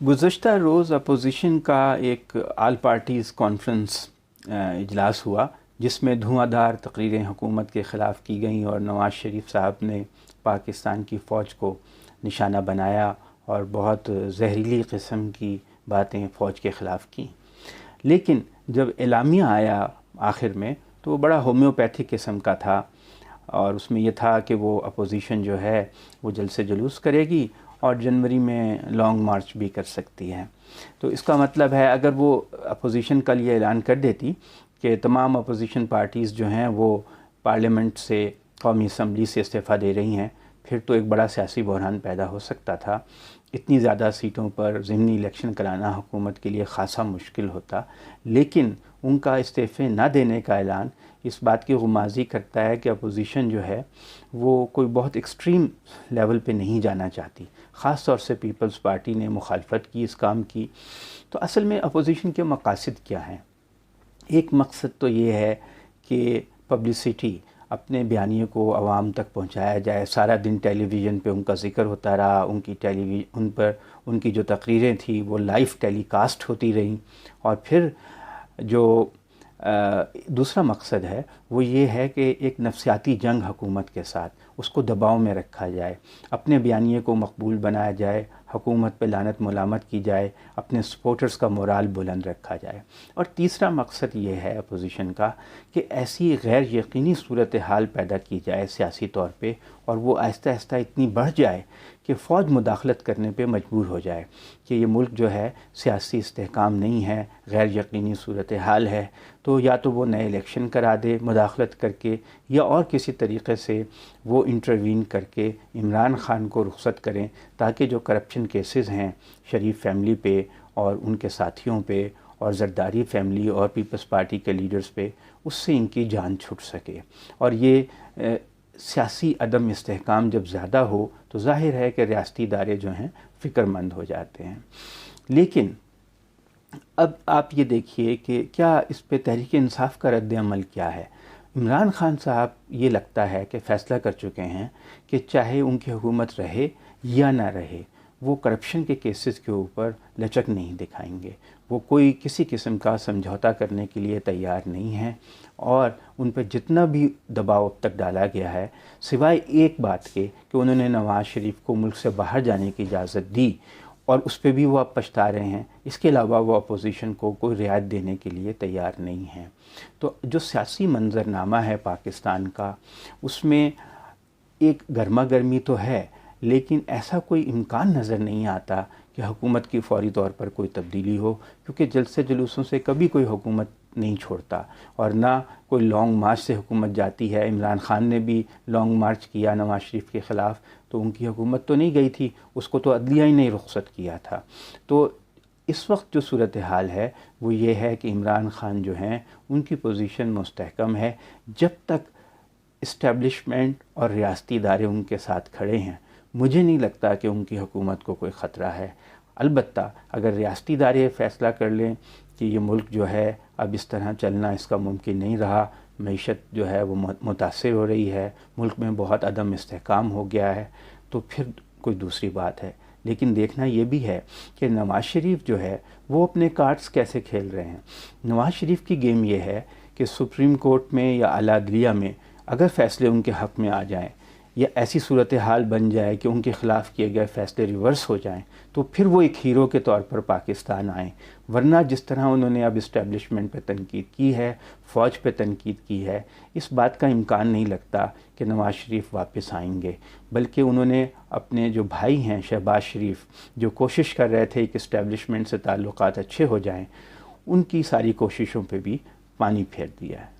गुज़श्ता रोज़ opposition का एक आल parties conference इजलास हुआ, जिसमें धुआंधार तकरीरें हुकूमत के ख़िलाफ़ की गईं और नवाज़ शरीफ साहब ने पाकिस्तान की फ़ौज को निशाना बनाया और बहुत जहरीली किस्म की बातें फ़ौज के ख़िलाफ़ की। लेकिन जब एलामिया आया आखिर में, तो वो बड़ा होम्योपैथिक किस्म का था और उसमें यह था कि वो अपोजिशन जो है वो जल्द से जुलूस करेगी और जनवरी में लॉन्ग मार्च भी कर सकती है। तो इसका मतलब है, अगर वो अपोजिशन कल ये ऐलान कर देती कि तमाम अपोजिशन पार्टीज़ जो हैं वो पार्लियामेंट से, कौमी असम्बली से इस्तीफ़ा दे रही हैं, फिर तो एक बड़ा सियासी बहरान पैदा हो सकता था। इतनी ज़्यादा सीटों पर ज़िमनी इलेक्शन कराना हुकूमत के लिए ख़ासा मुश्किल होता। लेकिन उनका इस्तीफ़े ना देने का ऐलान इस बात की गुमाज़ी करता है कि अपोजिशन जो है वो कोई बहुत एक्सट्रीम लेवल पे नहीं जाना चाहती। ख़ास तौर से पीपल्स पार्टी ने मुखालफत की इस काम की। तो असल में अपोजिशन के मकासद क्या हैं? एक मकसद तो ये है कि पब्लिसिटी, अपने बयानिए को आवाम तक पहुंचाया जाए। सारा दिन टेलीविज़न पे उनका ज़िक्र होता रहा, उन पर उनकी जो तकरीरें थी वो लाइव टेलीकास्ट होती रहीं। और फिर जो दूसरा मकसद है वो ये है कि एक नफसियाती जंग हुकूमत के साथ, उसको दबाव में रखा जाए, अपने बयानिए को मकबूल बनाया जाए, हुकूमत पे लानत मलामत की जाए, अपने सपोर्टर्स का मोराल बुलंद रखा जाए। और तीसरा मकसद ये है अपोजिशन का कि ऐसी गैर यकीनी सूरत हाल पैदा की जाए सियासी तौर पे, और वो आहिस्ता आहिस्ता इतनी बढ़ जाए कि फ़ौज मुदाखलत करने पे मजबूर हो जाए कि ये मुल्क जो है सियासी इस्तेहकाम नहीं है, गैर यकीनी सूरत हाल है। तो या तो वो नए इलेक्शन करा दे मुदाखलत करके, या और किसी तरीक़े से वो इंटरवीन करके इमरान ख़ान को रुख़सत करें, ताकि जो करप्शन केसेस हैं शरीफ फैमिली पे और उनके साथियों पे और जरदारी फैमिली और पीपल्स पार्टी के लीडर्स पे, उससे इनकी जान छूट सके। और ये सियासी अदम इस्तेहकाम जब ज़्यादा हो तो ज़ाहिर है कि रियासती इदारे जो हैं फ़िक्रमंद हो जाते हैं। लेकिन अब आप ये देखिए कि क्या इस पे तहरीक इंसाफ का रद्द अमल क्या है? इमरान ख़ान साहब ये लगता है कि फ़ैसला कर चुके हैं कि चाहे उनकी हुकूमत रहे या ना रहे, वो करप्शन के केसेस के ऊपर लचक नहीं दिखाएंगे। वो कोई किसी किस्म का समझौता करने के लिए तैयार नहीं हैं, और उन पर जितना भी दबाव अब तक डाला गया है, सिवाय एक बात के कि उन्होंने नवाज़ शरीफ को मुल्क से बाहर जाने की इजाज़त दी और उस पर भी वो अब पछता रहे हैं, इसके अलावा वो अपोजिशन को कोई रियायत देने के लिए तैयार नहीं हैं। तो जो सियासी मंजरनामा है पाकिस्तान का, उसमें एक गर्मा गर्मी तो है, लेकिन ऐसा कोई इम्कान नज़र नहीं आता कि हुकूमत की फ़ौरी तौर पर कोई तब्दीली हो, क्योंकि जलसे जुलूसों से कभी कोई हुकूमत नहीं छोड़ता, और ना कोई लॉन्ग मार्च से हुकूमत जाती है। इमरान ख़ान ने भी लॉन्ग मार्च किया नवाज़ शरीफ के ख़िलाफ़, तो उनकी हुकूमत तो नहीं गई थी, उसको तो अदलिया ही नहीं रुख़सत किया था। तो इस वक्त जो सूरत हाल है वो ये है कि इमरान ख़ान जो हैं उनकी पोजीशन मुस्तहकम है। जब तक इस्टेब्लिशमेंट और रियासती इदारे उनके साथ खड़े हैं, मुझे नहीं लगता कि उनकी हुकूमत को कोई ख़तरा है। अलबत्ता अगर रियासती इदारे फ़ैसला कर लें कि ये मुल्क जो है अब इस तरह चलना इसका मुमकिन नहीं रहा, मईशत जो है वो मुतासिर हो रही है, मुल्क में बहुत अदम इस्तेहकाम हो गया है, तो फिर कोई दूसरी बात है। लेकिन देखना ये भी है कि नवाज़ शरीफ जो है वो अपने कार्ड्स कैसे खेल रहे हैं। नवाज़ शरीफ की गेम ये है कि सुप्रीम कोर्ट में या आला अदलिया में अगर फ़ैसले उनके हक़ में आ जाएं, या ऐसी सूरत हाल बन जाए कि उनके ख़िलाफ़ किए गए फ़ैसले रिवर्स हो जाएं, तो फिर वो एक हीरो के तौर पर पाकिस्तान आएँ। वरना जिस तरह उन्होंने अब इस्टेब्लिशमेंट पे तनकीद की है, फ़ौज पे तनकीद की है, इस बात का इम्कान नहीं लगता कि नवाज़ शरीफ वापस आएंगे। बल्कि उन्होंने अपने जो भाई हैं शहबाज शरीफ, जो कोशिश कर रहे थे कि इस्टेब्लिशमेंट से ताल्लुकात अच्छे हो जाएँ, उनकी सारी कोशिशों पर भी पानी फेर दिया है।